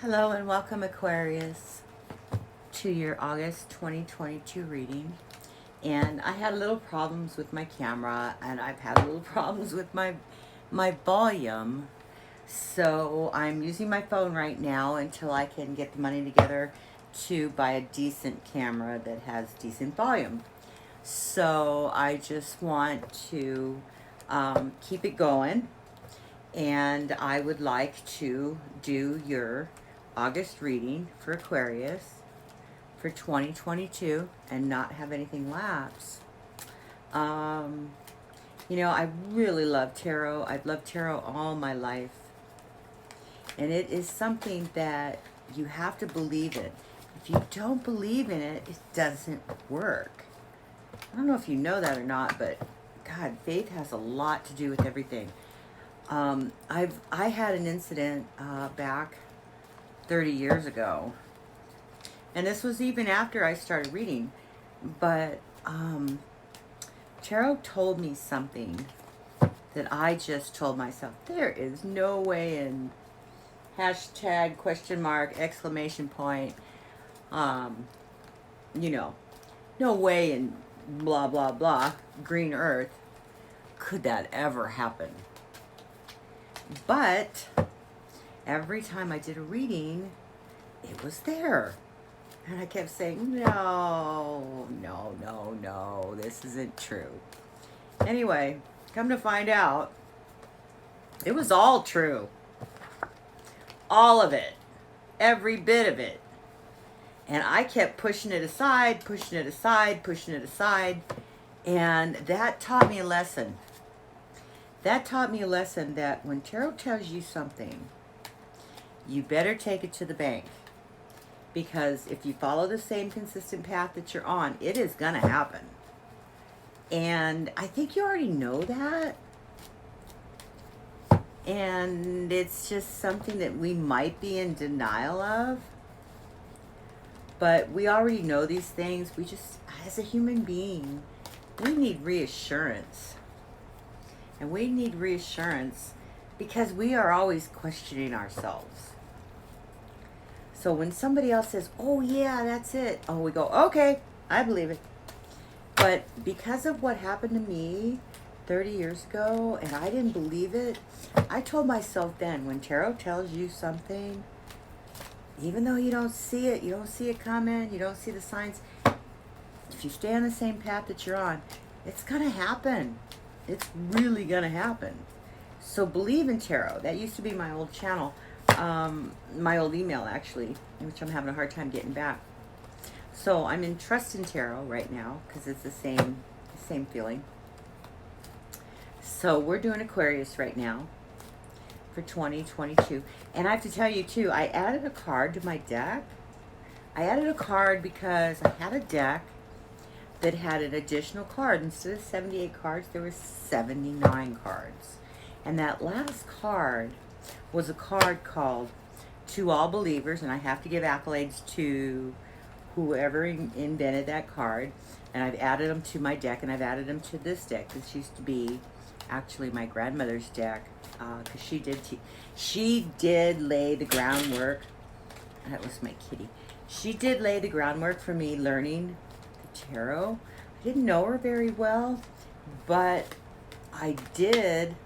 Hello and welcome, Aquarius, to your August 2022 reading. And I had little problems with my camera, and I've had little problems with my volume. So I'm using my phone right now until I can get the money together to buy a decent camera that has decent volume. So I just want to keep it going, and I would like to do your August reading for Aquarius for 2022 and not have anything lapse. Um, I really love tarot. I've loved tarot all my life. And it is something that you have to believe in. If you don't believe in it, it doesn't work. I don't know if you know that or not, but God, faith has a lot to do with everything. I had an incident back 30 years ago, and this was even after I started reading, but tarot told me something that I just told myself, there is no way in hashtag question mark exclamation point, no way in blah blah blah green earth could that ever happen. But every time I did a reading, it was there. And I kept saying, no, this isn't true. Anyway, come to find out, it was all true. All of it. Every bit of it. And I kept pushing it aside. And that taught me a lesson. That when tarot tells you something, you better take it to the bank. Because if you follow the same consistent path that you're on, it is going to happen. And I think you already know that. And it's just something that we might be in denial of. But we already know these things. We just, as a human being, we need reassurance. And we need reassurance because we are always questioning ourselves. So when somebody else says, oh yeah, that's it, we go, okay, I believe it. But because of what happened to me 30 years ago, and I didn't believe it, I told myself then, when tarot tells you something, even though you don't see it coming, you don't see the signs, if you stay on the same path that you're on, it's going to happen. It's really going to happen. So believe in tarot. That used to be my old channel. My old email, actually, which I'm having a hard time getting back. So I'm in Trust in Tarot right now because it's the same feeling. So we're doing Aquarius right now for 2022. And I have to tell you, too, I added a card to my deck. I added a card because I had a deck that had an additional card. Instead of 78 cards, there was 79 cards. And that last card was a card called To All Believers, and I have to give accolades to whoever invented that card. And I've added them to my deck, and I've added them to this deck. This used to be actually my grandmother's deck, because she did lay the groundwork. That was my kitty. She did lay the groundwork for me learning the tarot. I didn't know her very well, but I did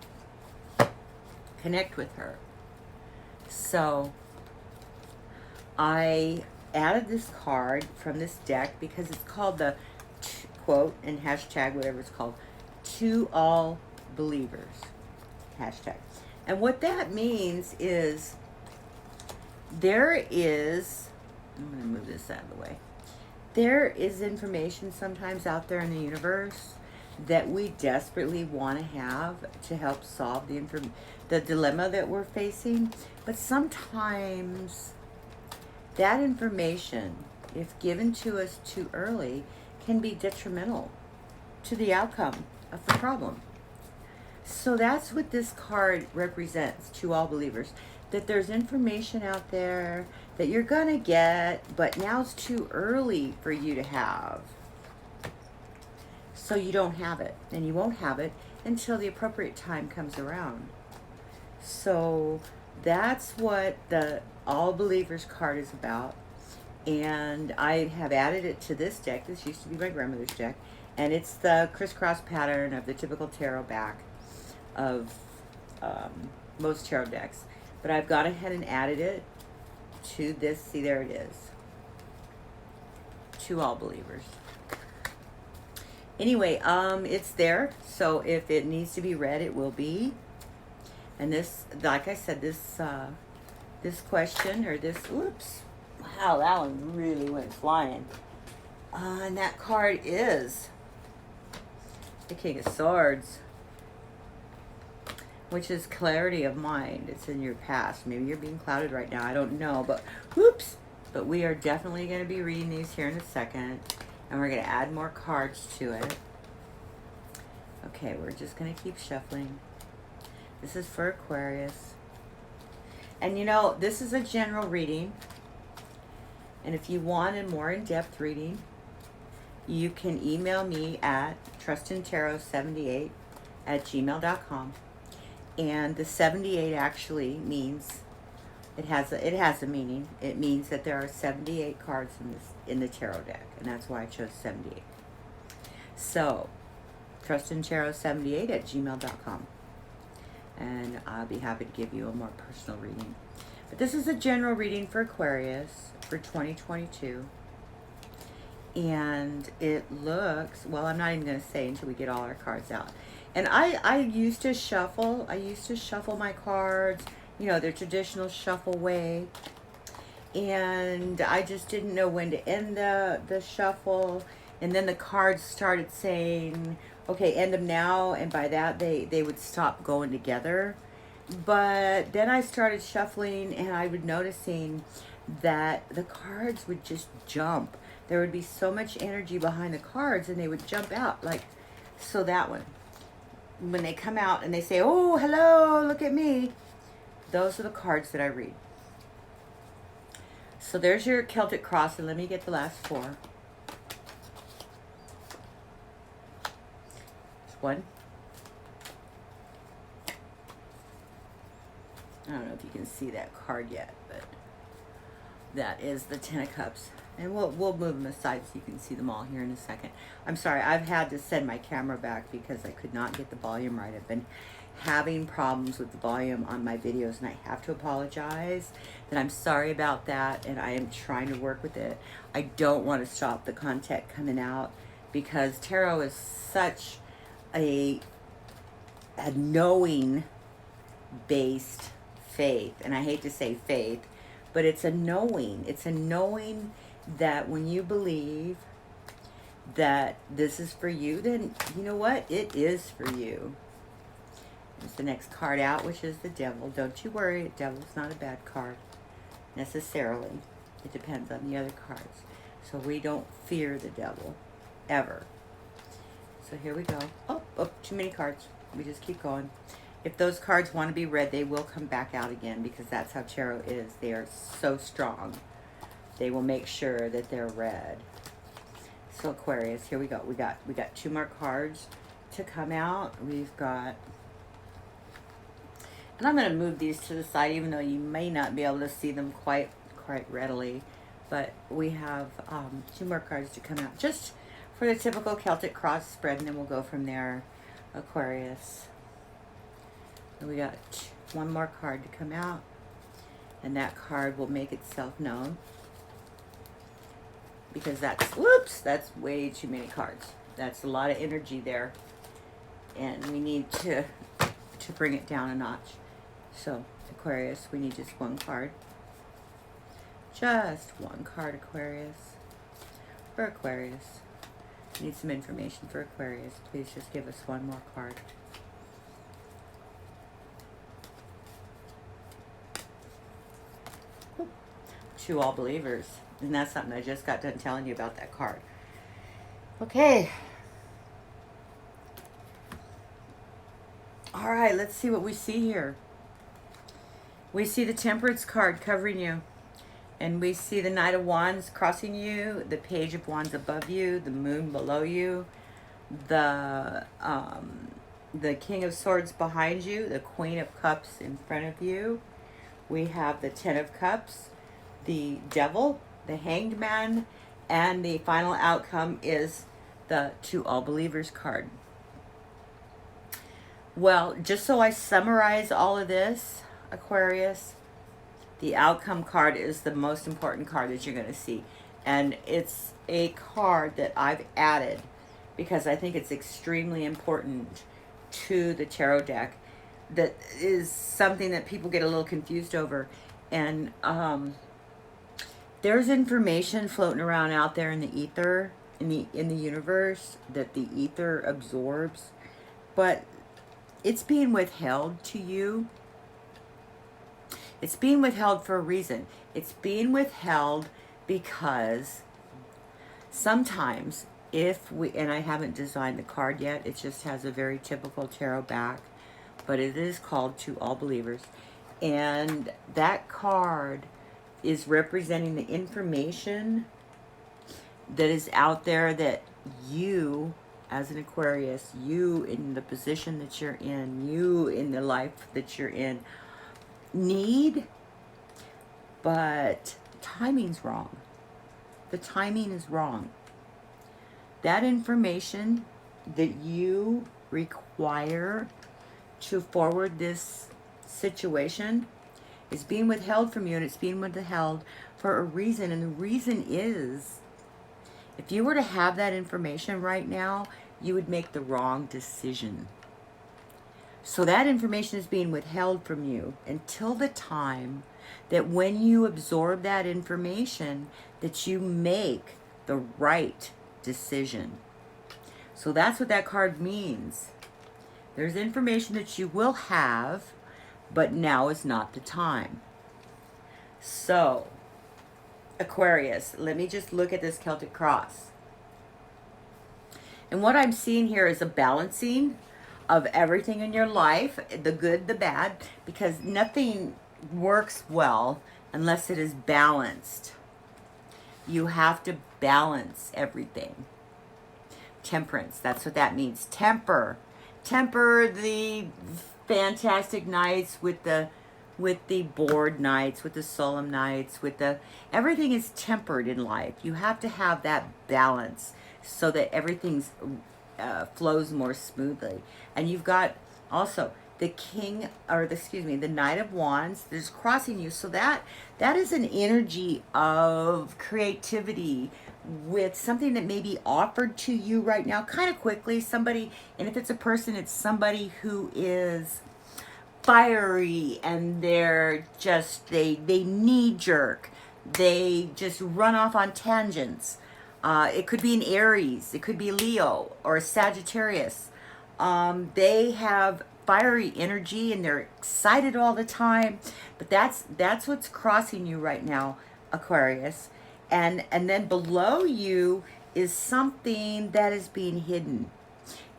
connect with her. So I added this card from this deck because it's called the quote and hashtag, whatever it's called, To All Believers hashtag. And what that means is I'm going to move this out of the way. There is information sometimes out there in the universe that we desperately want to have to help solve the dilemma that we're facing. But sometimes that information, if given to us too early, can be detrimental to the outcome of the problem. So that's what this card represents to all believers. That there's information out there that you're going to get, but now it's too early for you to have. So you don't have it, and you won't have it until the appropriate time comes around. So that's what the All Believers card is about. And I have added it to this deck. This used to be my grandmother's deck. And it's the crisscross pattern of the typical tarot back of most tarot decks. But I've gone ahead and added it to this. See, there it is. To All Believers. Anyway, it's there. So if it needs to be read, it will be. And this, like I said, this question, or this, oops. Wow, that one really went flying. And that card is the King of Swords, which is clarity of mind. It's in your past. Maybe you're being clouded right now. I don't know, but whoops. But we are definitely going to be reading these here in a second, and we're going to add more cards to it. Okay, we're just going to keep shuffling. This is for Aquarius. And you know, this is a general reading. And if you want a more in-depth reading, you can email me at trustandtarot78@gmail.com. And the 78 actually means, it has a meaning. It means that there are 78 cards in the tarot deck, and that's why I chose 78. So, trustandtarot78@gmail.com. And I'll be happy to give you a more personal reading. But this is a general reading for Aquarius for 2022. And it looks, well, I'm not even going to say until we get all our cards out. And I used to shuffle. I used to shuffle my cards, you know, the traditional shuffle way. And I just didn't know when to end the shuffle. And then the cards started saying, okay, end them now. And by that, they would stop going together. But then I started shuffling, and I was noticing that the cards would just jump. There would be so much energy behind the cards, and they would jump out. Like, so that one. When they come out and they say, oh, hello, look at me. Those are the cards that I read. So there's your Celtic cross, and let me get the last four. There's one. I don't know if you can see that card yet, but that is the Ten of Cups. And we'll move them aside so you can see them all here in a second. I'm sorry, I've had to send my camera back because I could not get the volume right. I've been having problems with the volume on my videos, and I have to apologize. And I'm sorry about that, and I am trying to work with it. I don't want to stop the content coming out because tarot is such a knowing based faith, and I hate to say faith, but it's a knowing. It's a knowing that when you believe that this is for you, then you know what? It is for you. There's the next card out, which is the Devil. Don't you worry, Devil's not a bad card necessarily. It depends on the other cards. So we don't fear the devil, ever. So here we go. Oh, too many cards. We just keep going. If those cards want to be read, they will come back out again because that's how tarot is. They are so strong. They will make sure that they're read. So Aquarius, here we go. We got 2 more cards to come out. We've got, and I'm going to move these to the side, even though you may not be able to see them quite readily. But we have 2 more cards to come out, just for the typical Celtic cross spread, and then we'll go from there. Aquarius. And we got 1 more card to come out, and that card will make itself known because that's way too many cards. That's a lot of energy there, and we need to bring it down a notch. So Aquarius, we need just 1 card. Just 1 card, Aquarius. For Aquarius. We need some information for Aquarius. Please just give us 1 more card. To All Believers. And that's something I just got done telling you about that card. Okay. All right, let's see what we see here. We see the Temperance card covering you. And we see the Knight of Wands crossing you, the Page of Wands above you, the Moon below you, the King of Swords behind you, the Queen of Cups in front of you, we have the Ten of Cups, the Devil, the Hanged Man, and the final outcome is the To All Believers card. Well, just so I summarize all of this, Aquarius, the outcome card is the most important card that you're going to see. And it's a card that I've added because I think it's extremely important to the tarot deck. That is something that people get a little confused over. And there's information floating around out there in the ether, in the universe, that the ether absorbs. But it's being withheld to you. It's being withheld for a reason. It's being withheld because sometimes if we, and I haven't designed the card yet, it just has a very typical tarot back, but it is called To All Believers. And that card is representing the information that is out there that you, as an Aquarius, you in the position that you're in, you in the life that you're in, need, but timing's wrong. The timing is wrong. That information that you require to forward this situation is being withheld from you, and it's being withheld for a reason. And the reason is, if you were to have that information right now, you would make the wrong decision. So that information is being withheld from you until the time that when you absorb that information, that you make the right decision. So that's what that card means. There's information that you will have, but now is not the time. So, Aquarius, let me just look at this Celtic cross. And what I'm seeing here is a balancing of everything in your life, the good, the bad, because nothing works well unless it is balanced. You have to balance everything. Temperance, that's what that means. Temper the fantastic nights with the bored nights, with the solemn nights, with the, everything is tempered in life. You have to have that balance so that everything's flows more smoothly. And you've got also the king, or the Knight of Wands that's crossing you. So that is an energy of creativity with something that may be offered to you right now kind of quickly. Somebody, and if it's a person, it's somebody who is fiery and they're just, they knee jerk. They just run off on tangents. It could be an Aries, it could be Leo or a Sagittarius. They have fiery energy and they're excited all the time. But that's what's crossing you right now, Aquarius. And then below you is something that is being hidden.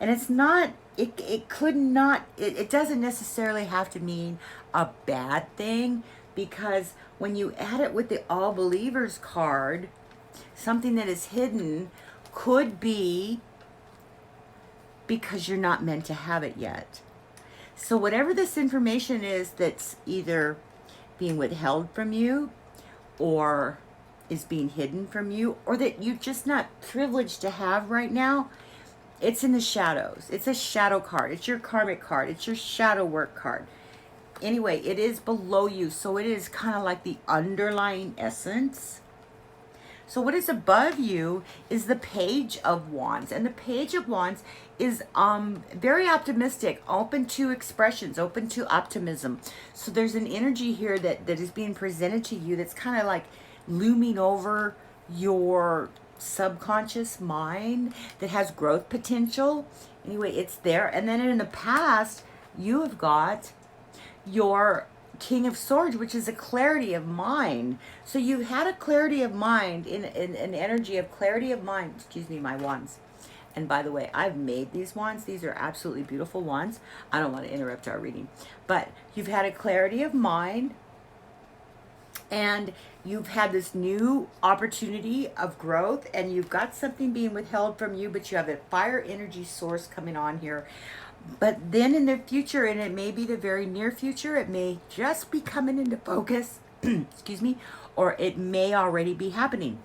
And it's not, it could not, it doesn't necessarily have to mean a bad thing, because when you add it with the All Believers card, something that is hidden could be because you're not meant to have it yet. So whatever this information is that's either being withheld from you or is being hidden from you, or that you're just not privileged to have right now, it's in the shadows. It's a shadow card. It's your karmic card. It's your shadow work card. Anyway, it is below you. So it is kind of like the underlying essence. So what is above you is the Page of Wands. And the Page of Wands is very optimistic, open to expressions, open to optimism. So there's an energy here that is being presented to you that's kind of like looming over your subconscious mind, that has growth potential. Anyway, it's there. And then in the past, you have got your King of Swords, which is a clarity of mind. So you had a clarity of mind, in an energy of clarity of mind. Excuse me, my wands. And by the way, I've made these wands. These are absolutely beautiful wands. I don't want to interrupt our reading. But you've had a clarity of mind, and you've had this new opportunity of growth, and you've got something being withheld from you, but you have a fire energy source coming on here. But then in the future, and it may be the very near future, it may just be coming into focus, excuse me, or it may already be happening.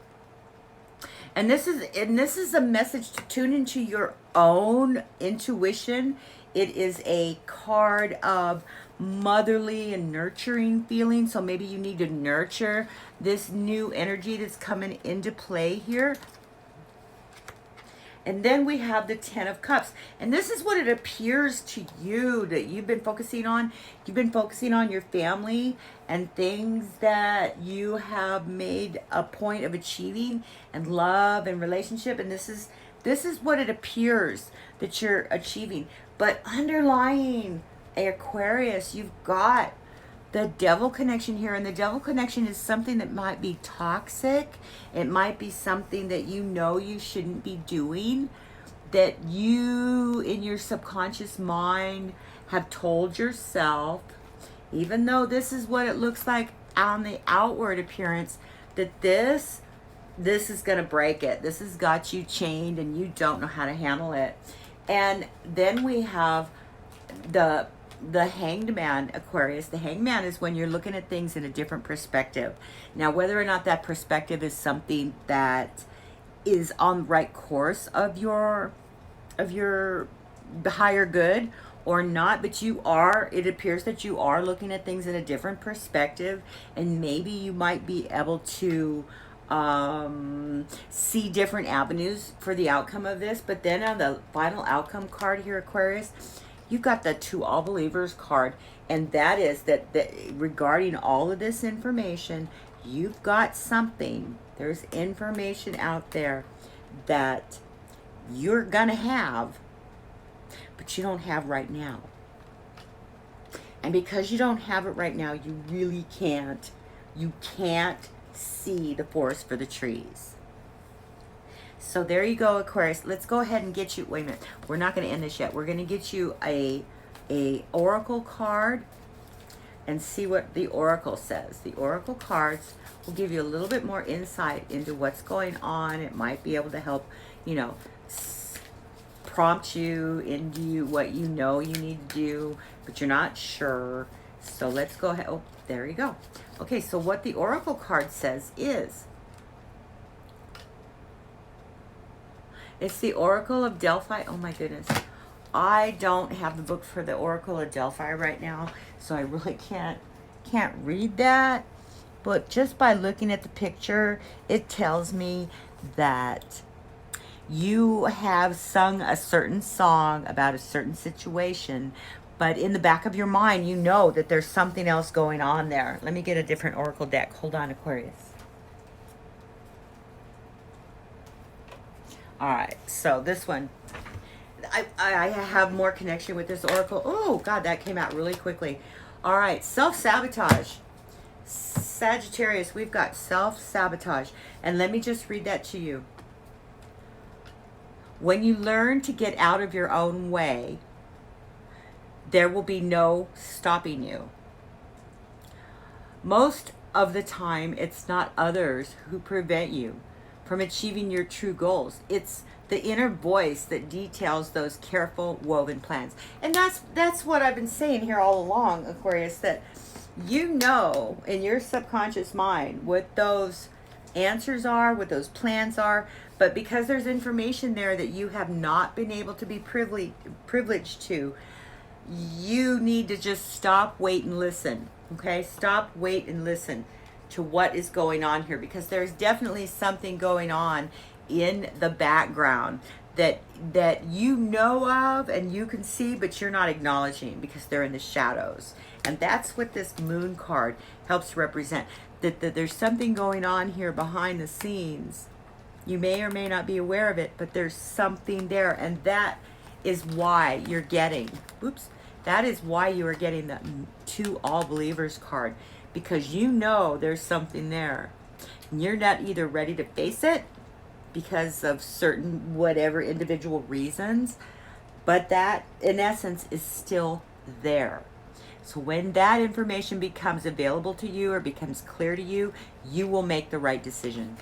And this is a message to tune into your own intuition. It is a card of motherly and nurturing feeling. So maybe you need to nurture this new energy that's coming into play here. And then we have the Ten of Cups. And this is what it appears to you that you've been focusing on. You've been focusing on your family and things that you have made a point of achieving, and love and relationship. And this is what it appears that you're achieving. But underlying, Aquarius, you've got the devil connection here. And the devil connection is something that might be toxic. It might be something that you know you shouldn't be doing, that you in your subconscious mind have told yourself, even though this is what it looks like on the outward appearance, that this is going to break it. This has got you chained and you don't know how to handle it. And then we have the Hanged Man, Aquarius. The Hanged Man is when you're looking at things in a different perspective. Now, whether or not that perspective is something that is on the right course of your higher good or not, but it appears that you are looking at things in a different perspective, and maybe you might be able to see different avenues for the outcome of this. But then on the final outcome card here, Aquarius, you've got the To All Believers card, and that is that regarding all of this information, you've got something. There's information out there that you're gonna have, but you don't have right now. And because you don't have it right now, you really can't see the forest for the trees. So there you go, Aquarius. Let's go ahead and get you, wait a minute, we're not going to end this yet. We're going to get you a oracle card and see what the oracle says. The oracle cards will give you a little bit more insight into what's going on. It might be able to help, prompt you into what you know you need to do, but you're not sure. So let's go ahead. Oh, there you go. Okay, so what the oracle card says is, it's the Oracle of Delphi. Oh my goodness. I don't have the book for the Oracle of Delphi right now, so I really can't read that. But just by looking at the picture, it tells me that you have sung a certain song about a certain situation, but in the back of your mind, you know that there's something else going on there. Let me get a different Oracle deck. Hold on, Aquarius. All right, so this one, I have more connection with this oracle. Oh, God, that came out really quickly. All right, self-sabotage. Sagittarius, we've got self-sabotage. And let me just read that to you. When you learn to get out of your own way, there will be no stopping you. Most of the time, it's not others who prevent you from achieving your true goals. It's the inner voice that details those careful woven plans. And that's what I've been saying here all along, Aquarius, that you know in your subconscious mind what those answers are, what those plans are, but because there's information there that you have not been able to be privileged to, you need to just stop, wait, and listen. Okay? Stop, wait, and listen to what is going on here, because there's definitely something going on in the background that you know of and you can see, but you're not acknowledging because they're in the shadows. And that's what this moon card helps represent, that there's something going on here behind the scenes. You may or may not be aware of it, but there's something there, and that is why you're getting, that is why you are getting the To All Believers card, because you know there's something there. And you're not either ready to face it because of certain whatever individual reasons, but that in essence is still there. So when that information becomes available to you or becomes clear to you, you will make the right decision.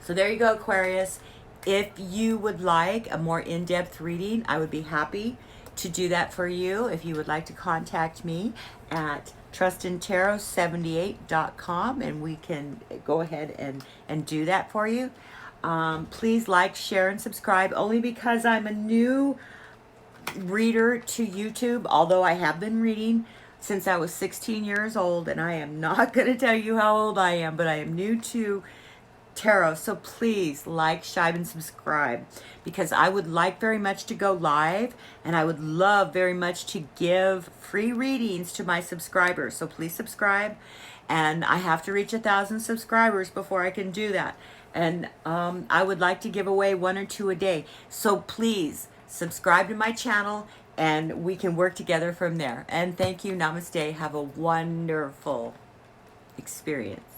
So there you go, Aquarius. If you would like a more in-depth reading, I would be happy to do that for you. If you would like to contact me at trustintarot78.com, and we can go ahead and do that for you. Please like, share, and subscribe, only because I'm a new reader to YouTube, although I have been reading since I was 16 years old, and I am not going to tell you how old I am, but I am new to tarot. So please like, share, and subscribe, because I would like very much to go live, and I would love very much to give free readings to my subscribers. So please subscribe, and I have to reach 1,000 subscribers before I can do that. And I would like to give away 1 or 2 a day. So please subscribe to my channel, and we can work together from there. And thank you. Namaste. Have a wonderful experience.